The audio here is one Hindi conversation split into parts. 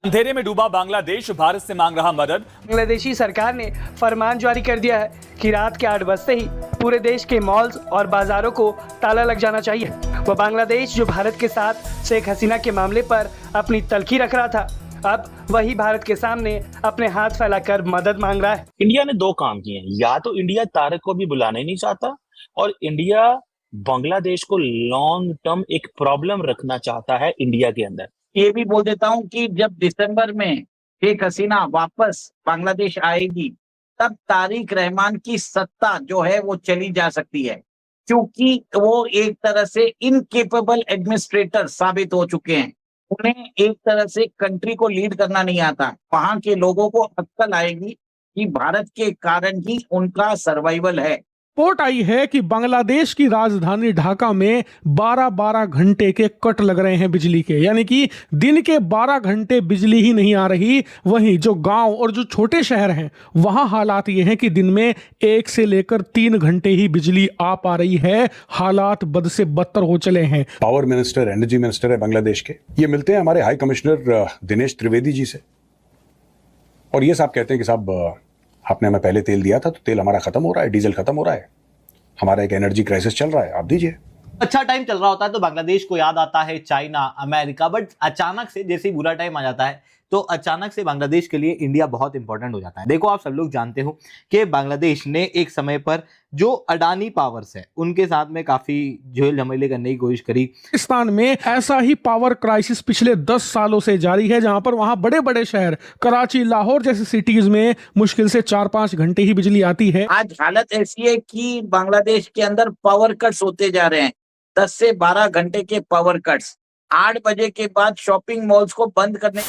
अंधेरे में डूबा बांग्लादेश भारत से मांग रहा मदद। बांग्लादेशी सरकार ने फरमान जारी कर दिया है कि रात के 8 बजते ही पूरे देश के मॉल्स और बाजारों को ताला लग जाना चाहिए। वह बांग्लादेश जो भारत के साथ शेख हसीना के मामले पर अपनी तलखी रख रहा था, अब वही भारत के सामने अपने हाथ फैलाकर मदद मांग रहा है। इंडिया ने दो काम किए हैं, या तो इंडिया तारिक को भी बुलाना ही नहीं चाहता और इंडिया बांग्लादेश को लॉन्ग टर्म एक प्रॉब्लम रखना चाहता है इंडिया के अंदर। ये भी बोल देता हूं कि जब दिसंबर में शेख हसीना वापस बांग्लादेश आएगी तब तारिक रहमान की सत्ता जो है वो चली जा सकती है, क्योंकि वो एक तरह से इनकेपेबल एडमिनिस्ट्रेटर साबित हो चुके हैं। उन्हें एक तरह से कंट्री को लीड करना नहीं आता। वहां के लोगों को अक्ल आएगी कि भारत के कारण ही उनका सर्वाइवल है। रिपोर्ट आई है कि बांग्लादेश की राजधानी ढाका में 12-12 घंटे के कट लग रहे हैं बिजली के, यानी कि दिन के 12 घंटे बिजली ही नहीं आ रही। वहीं जो गांव और जो छोटे शहर हैं वहां हालात ये हैं कि दिन में 1 से लेकर 3 घंटे ही बिजली आ पा रही है। हालात बद से बदतर हो चले हैं। पावर मिनिस्टर, एनर्जी मिनिस्टर है बांग्लादेश के, ये मिलते हैं हमारे हाई कमिश्नर दिनेश त्रिवेदी जी से और ये साहब कहते हैं कि साहब आपने हमें पहले तेल दिया था तो तेल हमारा खत्म हो रहा है, डीजल खत्म हो रहा है, हमारा एक एनर्जी क्राइसिस चल रहा है, आप दीजिए। अच्छा टाइम चल रहा होता है तो बांग्लादेश को याद आता है चाइना, अमेरिका, बट अचानक से जैसे ही बुरा टाइम आ जाता है तो अचानक से बांग्लादेश के लिए इंडिया बहुत इंपॉर्टेंट हो जाता है। देखो आप सब लोग जानते हो कि बांग्लादेश ने एक समय पर जो अडानी पावर्स है उनके साथ में काफी झेल झमेले करने की कोशिश करी। पाकिस्तान में ऐसा ही पावर क्राइसिस पिछले 10 सालों से जारी है, जहां पर वहां बड़े बड़े शहर कराची, लाहौर जैसे सिटीज में मुश्किल से 4-5 घंटे ही बिजली आती है। आज हालत ऐसी है कि बांग्लादेश के अंदर पावर कट्स होते जा रहे हैं, 10 से 12 घंटे के पावर कट्स। 8 बजे के बाद शॉपिंग मॉल्स को बंद करने।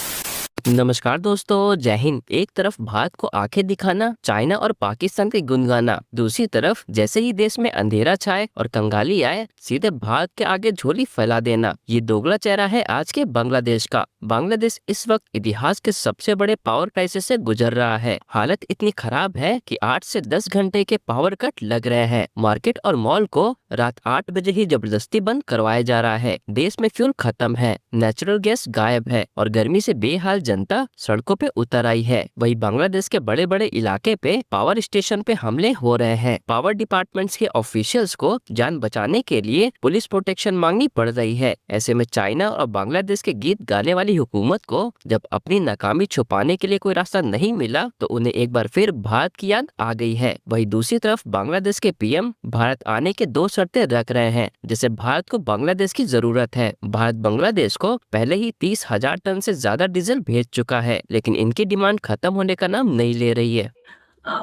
नमस्कार दोस्तों, जय हिंद। एक तरफ भारत को आंखें दिखाना, चाइना और पाकिस्तान के गुनगाना, दूसरी तरफ जैसे ही देश में अंधेरा छाए और कंगाली आए सीधे भारत के आगे झोली फैला देना, ये दोगला चेहरा है आज के बांग्लादेश का। बांग्लादेश इस वक्त इतिहास के सबसे बड़े पावर क्राइसिस से गुजर रहा है। हालत इतनी खराब है कि 8 से 10 घंटे के पावर कट लग रहे हैं। मार्केट और मॉल को रात 8 बजे ही जबरदस्ती बंद करवाया जा रहा है। देश में फ्यूल खत्म है, नेचुरल गैस गायब है और गर्मी से बेहाल जनता सड़कों पे उतर आई है। वही बांग्लादेश के बड़े बड़े इलाके पे पावर स्टेशन पे हमले हो रहे हैं। पावर डिपार्टमेंट्स के ऑफिशियल्स को जान बचाने के लिए पुलिस प्रोटेक्शन मांगनी पड़ रही है। ऐसे में चाइना और बांग्लादेश के गीत गाने वाली हुकूमत को जब अपनी नाकामी छुपाने के लिए कोई रास्ता नहीं मिला तो उन्हें एक बार फिर भारत की याद आ गई है। वही दूसरी तरफ बांग्लादेश के पीएम भारत आने के 2 शर्तें रख रहे हैं, जैसे भारत को बांग्लादेश की जरूरत है। भारत बांग्लादेश को पहले ही 30,000 टन से ज्यादा डीजल भेज चुका है, लेकिन इनकी डिमांड खत्म होने का नाम नहीं ले रही है।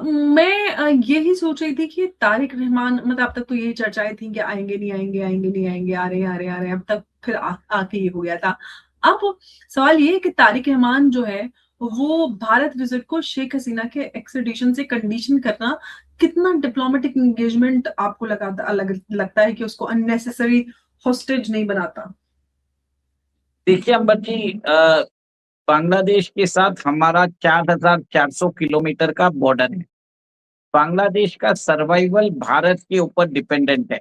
मैं यही सोच रही थी कि तारिक रहमान, मतलब अब तक तो यही चर्चाएं थी कि आएंगे नहीं आएंगे, आएंगे नहीं आएंगे, आ रहे आ रहे, अब तक फिर आके ये हो गया था। अब सवाल ये है कि तारिक रहमान जो है वो भारत विजिट को शेख हसीना के एक्सट्रेडिशन से कंडीशन करना कितना डिप्लोमेटिक एंगेजमेंट आपको लगता है कि उसको अननेसेसरी हॉस्टेज नहीं बनाता? देखिए अंबर जी, बांग्लादेश के साथ हमारा 4,400 किलोमीटर का बॉर्डर है। बांग्लादेश का सर्वाइवल भारत के ऊपर डिपेंडेंट है।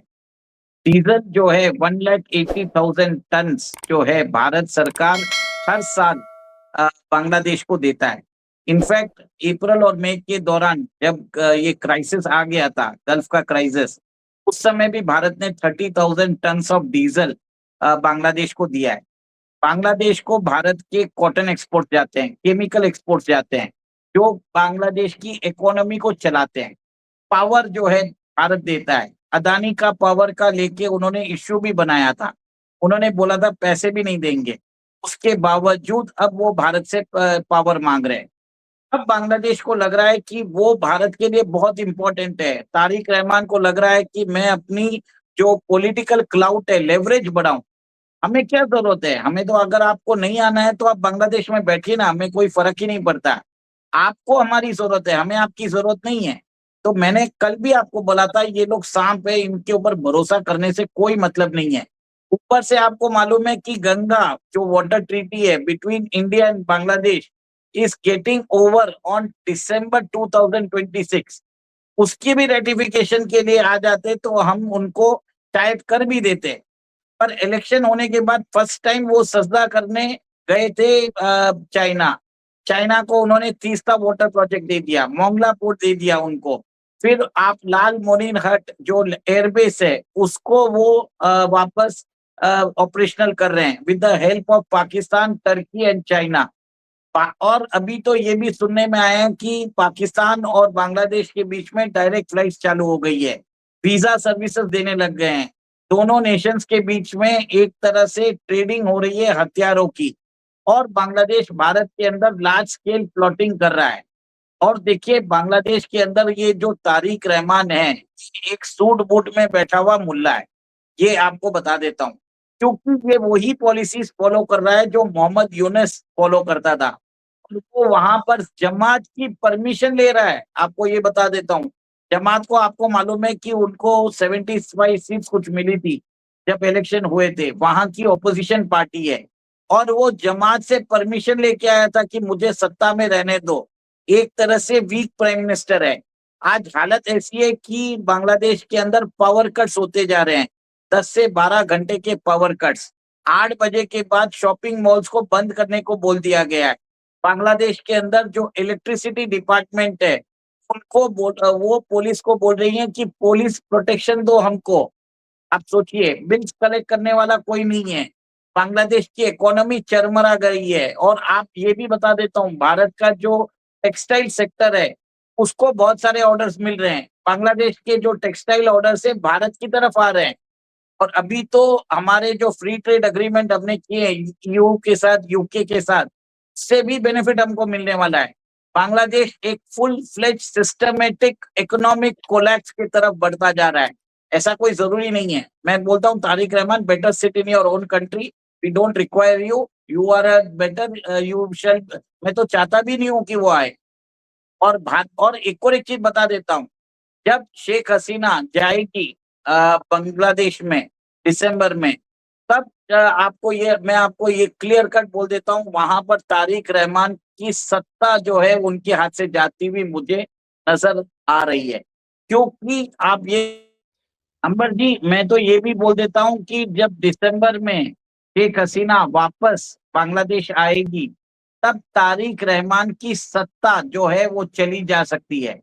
डीजल जो है 1,80,000 टन जो है भारत सरकार हर साल बांग्लादेश को देता है। इनफैक्ट अप्रैल और मई के दौरान जब ये क्राइसिस आ गया था, गल्फ का क्राइसिस, उस समय भी भारत ने 30,000 टन ऑफ डीजल बांग्लादेश को दिया है। बांग्लादेश को भारत के कॉटन एक्सपोर्ट जाते हैं, केमिकल एक्सपोर्ट जाते हैं, जो बांग्लादेश की इकोनॉमी को चलाते हैं। पावर जो है भारत देता है। अदानी का पावर का लेके उन्होंने इश्यू भी बनाया था, उन्होंने बोला था पैसे भी नहीं देंगे, उसके बावजूद अब वो भारत से पावर मांग रहे हैं। अब बांग्लादेश को लग रहा है कि वो भारत के लिए बहुत इंपॉर्टेंट है। तारिक रहमान को लग रहा है कि मैं अपनी जो पॉलिटिकल क्लाउट है, लेवरेज बढ़ाऊं। हमें क्या जरूरत है? हमें तो, अगर आपको नहीं आना है तो आप बांग्लादेश में बैठिए ना, हमें कोई फर्क ही नहीं पड़ता। आपको हमारी जरूरत है, हमें आपकी जरूरत नहीं है। तो मैंने कल भी आपको बोला था, ये लोग सांप है, इनके ऊपर भरोसा करने से कोई मतलब नहीं है। ऊपर से आपको मालूम है कि गंगा जो वाटर ट्रीटी है between India and Bangladesh is getting over on December 2026। उसकी भी रेटिफिकेशन के लिए आ जाते तो हम उनको शायद कर भी देते, पर इलेक्शन होने के बाद फर्स्ट टाइम वो सजदा करने गए थे चाइना। चाइना को उन्होंने तीस्ता वाटर प्रोजेक्ट दे दिया, मोंगला पोर्ट दे दिया उनको। फिर आप लाल मोरिन हट जो एयरबेस है उसको वो वापस ऑपरेशनल कर रहे हैं with the help of Pakistan, Turkey and China. और अभी तो ये भी सुनने में आया है कि पाकिस्तान और बांग्लादेश के बीच में डायरेक्ट फ्लाइट चालू हो गई है, वीजा सर्विसेज देने लग गए हैं। दोनों नेशंस के बीच में एक तरह से ट्रेडिंग हो रही है हथियारों की, और बांग्लादेश भारत के अंदर लार्ज स्केल प्लॉटिंग कर रहा है। और देखिए बांग्लादेश के अंदर ये जो तारिक रहमान है, एक सूट बूट में बैठा हुआ मुल्ला है, ये आपको बता देता हूँ, क्योंकि ये वही पॉलिसीज फॉलो कर रहा है जो मोहम्मद यूनुस फॉलो करता था। वो वहां पर जमात की परमिशन ले रहा है, आपको ये बता देता हूँ। जमात को आपको मालूम है कि उनको 75 सीट्स कुछ मिली थी जब इलेक्शन हुए थे, वहां की ऑपोजिशन पार्टी है, और वो जमात से परमिशन लेके आया था कि मुझे सत्ता में रहने दो। एक तरह से वीक प्राइम मिनिस्टर है। आज हालत ऐसी है कि बांग्लादेश के अंदर पावर कट्स होते जा रहे हैं, 10 से 12 घंटे के पावर कट्स। 8 बजे के बाद शॉपिंग मॉल्स को बंद करने को बोल दिया गया है। बांग्लादेश के अंदर जो इलेक्ट्रिसिटी डिपार्टमेंट है उनको वो पुलिस को बोल रही है कि पुलिस प्रोटेक्शन दो हमको। आप सोचिए, बिल्स कलेक्ट करने वाला कोई नहीं है। बांग्लादेश की इकोनॉमी चरमरा गई है। और आप ये भी बता देता हूँ, भारत का जो टेक्सटाइल सेक्टर है उसको बहुत सारे ऑर्डर्स मिल रहे हैं। बांग्लादेश के जो टेक्सटाइल ऑर्डर्स है भारत की तरफ आ रहे हैं। और अभी तो हमारे जो फ्री ट्रेड अग्रीमेंट हमने किए ईयू के साथ, यूके के साथ, से भी बेनिफिट हमको मिलने वाला है। बांग्लादेश एक full fledge systematic economic collapse की तरफ बढ़ता जा रहा है। ऐसा कोई जरूरी नहीं है। मैं बोलता हूँ Tarique Rahman, better sit in your own country, we don't require you, you are a better, you shall. मैं तो चाहता भी नहीं हूँ कि वो आए। और एक चीज बता देता हूँ, जब शेख हसीना जाएगी बांग्लादेश में दिसंबर में, तब मैं आपको ये क्लियर कट बोल देता हूँ, वहां पर तारिक रहमान की सत्ता जो है उनके हाथ से जाती हुई मुझे नजर आ रही है। क्योंकि आप ये अंबर जी, मैं तो ये भी बोल देता हूँ कि जब दिसंबर में शेख हसीना वापस बांग्लादेश आएगी, तब तारिक रहमान की सत्ता जो है वो चली जा सकती है,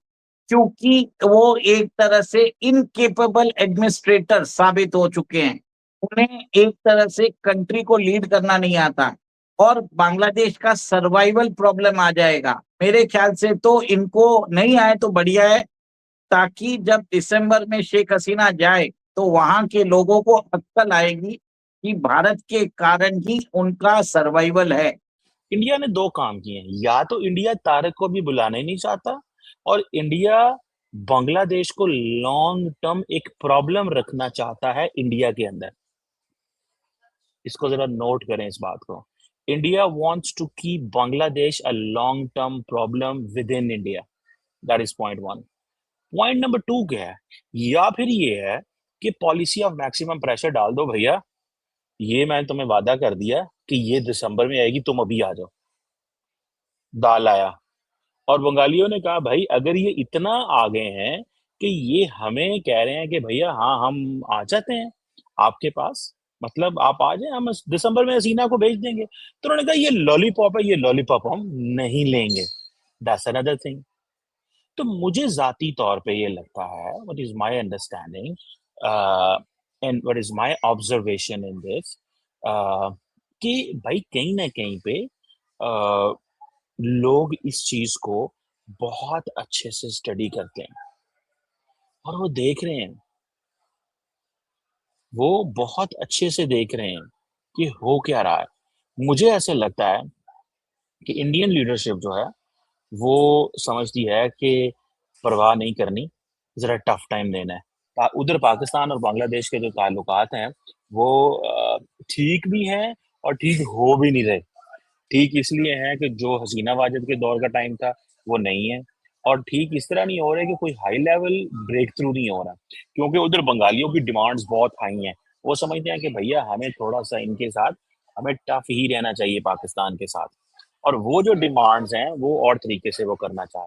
क्योंकि वो एक तरह से इनकेपेबल एडमिनिस्ट्रेटर साबित हो चुके हैं। उन्हें एक तरह से कंट्री को लीड करना नहीं आता, और बांग्लादेश का सर्वाइवल प्रॉब्लम आ जाएगा। मेरे ख्याल से तो इनको नहीं आए तो बढ़िया है, ताकि जब दिसंबर में शेख हसीना जाए तो वहां के लोगों को अक्ल आएगी कि भारत के कारण ही उनका सर्वाइवल है। इंडिया ने 2 काम किए हैं। या तो इंडिया तारक को भी बुलाना ही नहीं चाहता, और इंडिया बांग्लादेश को लॉन्ग टर्म एक प्रॉब्लम रखना चाहता है इंडिया के अंदर। इसको जरा नोट करें इस बात को। India wants to keep Bangladesh a long term problem within India. That is point 1। Point number 2 क्या है? या फिर ये है कि पॉलिसी ऑफ मैक्सिमम प्रेशर डाल दो भैया, ये मैंने तुम्हें वादा कर दिया कि ये दिसंबर में आएगी, तुम अभी आ जाओ। दाल आया। और बंगालियों ने कहा भाई अगर ये इतना आ गए हैं कि ये हमें कह रहे हैं कि भैया हाँ हम आ जाते हैं आपके पास, मतलब आप आ जाए, हम दिसंबर में हसीना को भेज देंगे। तो उन्होंने कहा ये लॉलीपॉप है, ये लॉलीपॉप हम नहीं लेंगे। That's another thing. तो मुझे जाती तौर पे ये लगता है, what is my understanding and what is my observation in this, कि भाई कहीं ना कहीं पे लोग इस चीज को बहुत अच्छे से स्टडी करते हैं और वो देख रहे हैं, वो बहुत अच्छे से देख रहे हैं कि हो क्या रहा है। मुझे ऐसे लगता है कि इंडियन लीडरशिप जो है वो समझती है कि परवाह नहीं करनी, जरा टफ टाइम देना है। उधर पाकिस्तान और बांग्लादेश के जो ताल्लुकात हैं वो ठीक भी हैं और ठीक हो भी नहीं रहे। ठीक इसलिए है कि जो हसीना वाजिद के दौर का टाइम था वो नहीं है, और ठीक इस तरह नहीं हो रहा कि कोई हाई लेवल ब्रेक थ्रू नहीं हो रहा, क्योंकि उधर बंगालियों की डिमांड्स बहुत हाई हैं। वो समझते हैं कि भैया हमें थोड़ा सा इनके साथ हमें टफ ही रहना चाहिए पाकिस्तान के साथ, और वो जो डिमांड्स हैं वो और तरीके से वो करना चाहते हैं।